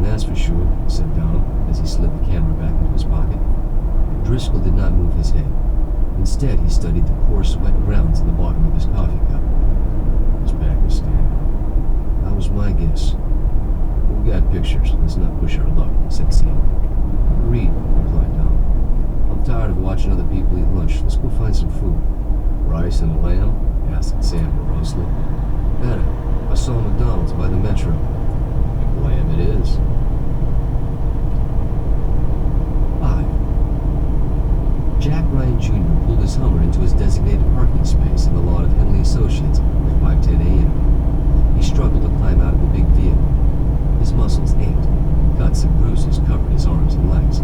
that's for sure, said Donald, as he slid the camera back into his pocket. Driscoll did not move his head. Instead, he studied the coarse, wet grounds in the bottom of his coffee cup. It's Pakistan. That was my guess. We've got pictures. Let's not push our luck, said Sam. Agreed, replied Donald. I'm tired of watching other people eat lunch. Let's go find some food. Rice and a lamb? Asked Sam morosely. Better. I saw McDonald's by the metro. Lamb it is. 5. Jack Ryan Jr. pulled his Hummer into his designated parking space in the lot of Henley Associates at 5:10 a.m. He struggled to climb out of the big vehicle. His muscles ached. Cuts and bruises covered his arms and legs.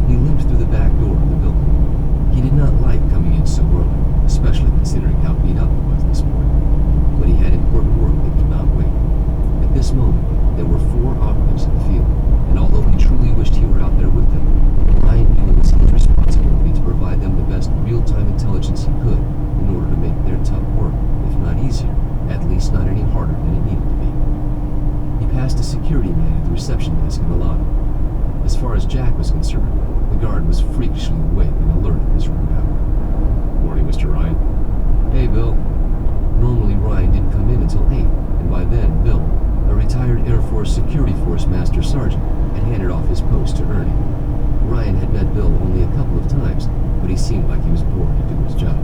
He limped through the back door of the building. He did not like coming in so early, especially considering how beat up he was this morning. But he had important work that could not wait. At this moment, there were 4 operatives in the field, and although he truly wished he were out there with them, Ryan knew it was his responsibility to provide them the best real-time intelligence he could in order to make their tough work, if not easier, at least not any harder than it needed to be. He passed a security man at the reception desk in the lobby. As far as Jack was concerned, the guard was freakishly awake and alert at this rude hour. Morning, Mr. Ryan. Hey, Bill. Normally, Ryan didn't come in until 8, and by then, Bill, a retired Air Force Security Force Master Sergeant, had handed off his post to Ernie. Ryan had met Bill only a couple of times, but he seemed like he was bored to do his job.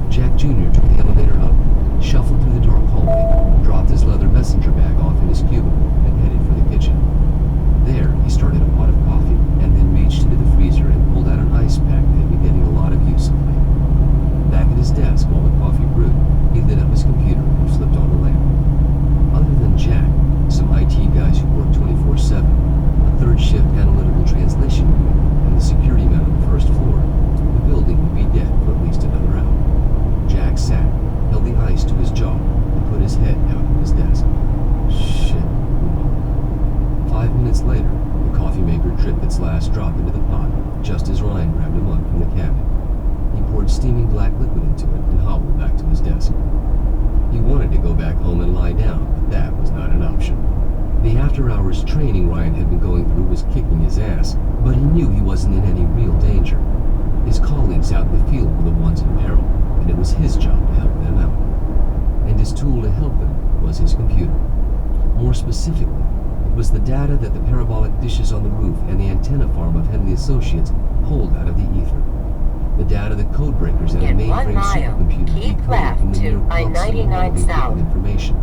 Jack Jr. took the elevator up, shuffled through the dark hallway, dropped his leather messenger bag off in his cubicle, and headed for the kitchen. There, he started a pot of coffee, and then reached into the freezer and pulled out an ice pack that had been getting a lot of use of late. Back at his desk while the coffee brewed, he lit up his computer and flipped on the lamp. Other than Jack, some IT guys who worked 24/7, a third-shift analytical translation unit, and the security man on the first floor, the building would be dead for at least another hour. Jack sat, held the ice to his jaw, and put his head down on his desk. Shit. 5 minutes later, the coffee maker dripped its last drop into the pot, just as Ryan grabbed a mug from the cabinet. He poured steaming black liquid into it and hobbled back to his desk. He wanted to go back home and lie down, but that was not an option. The after-hours training Ryan had been going through was kicking his ass, but he knew he wasn't in any real danger. His colleagues out in the field were the ones in peril, and it was his job to help them out. And his tool to help them was his computer. More specifically, it was the data that the parabolic dishes on the roof and the antenna farm of Henley Associates pulled out of the ether. The data the codebreakers and the mainframe supercomputer decoded from the near proximity of the information.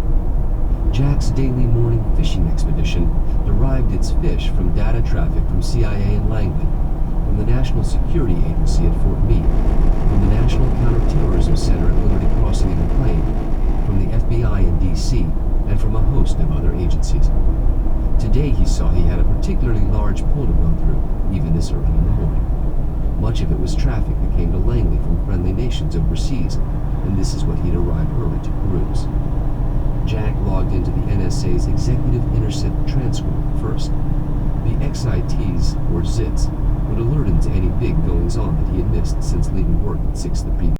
Jack's daily morning fishing expedition derived its fish from data traffic from CIA in Langley, from the National Security Agency at Fort Meade, from the National Counterterrorism Center at Liberty Crossing and McLean, from the FBI in D.C., and from a host of other agencies. Today he saw he had a particularly large pull to go through, even this early in the morning. Much of it was traffic that came to Langley from friendly nations overseas, and this is what he'd arrived early to peruse. Jack logged into the NSA's Executive Intercept transcript first. The XITs, or ZITs, would alert him to any big goings-on that he had missed since leaving work at 6 the previous